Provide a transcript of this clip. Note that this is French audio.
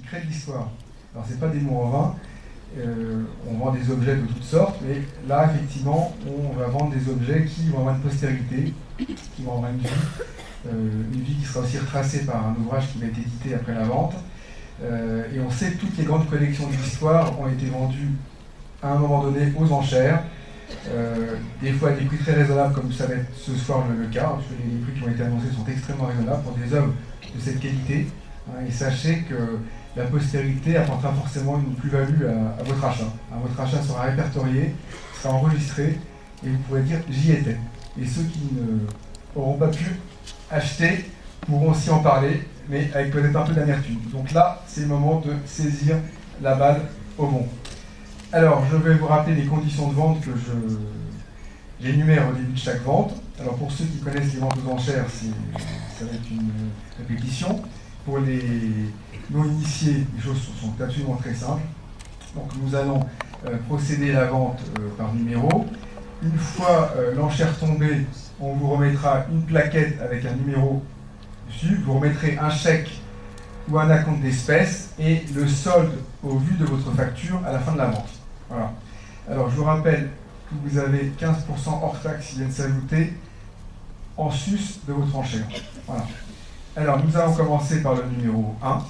créent de l'histoire. Alors, ce n'est pas des mots en vain. On vend des objets de toutes sortes, mais là, effectivement, on va vendre des objets qui vont avoir une postérité, qui vont avoir une vie qui sera aussi retracée par un ouvrage qui va être édité après la vente. Et on sait que toutes les grandes collections de l'histoire ont été vendues à un moment donné aux enchères, des fois à des prix très raisonnables, comme ça va être ce soir le cas, parce que les prix qui ont été annoncés sont extrêmement raisonnables pour des œuvres de cette qualité. Et sachez que la postérité apportera forcément une plus-value à votre achat. Votre achat sera répertorié, sera enregistré, et vous pourrez dire « j'y étais ». Et ceux qui n'auront pas pu acheter pourront aussi en parler, mais avec peut-être un peu d'amertume. Donc là, c'est le moment de saisir la balle au bon. Alors, je vais vous rappeler les conditions de vente que j'énumère au début de chaque vente. Alors, pour ceux qui connaissent les ventes aux enchères, ça va être une répétition. Pour les non-initiés, les choses sont absolument très simples. Donc, nous allons procéder à la vente par numéro. Une fois l'enchère tombée, on vous remettra une plaquette avec un numéro dessus. Vous remettrez un chèque ou un acompte d'espèces et le solde au vu de votre facture à la fin de la vente. Voilà. Alors, je vous rappelle que vous avez 15% hors taxe qui viennent s'ajouter en sus de votre enchère. Voilà. Alors, nous allons commencer par le numéro 1.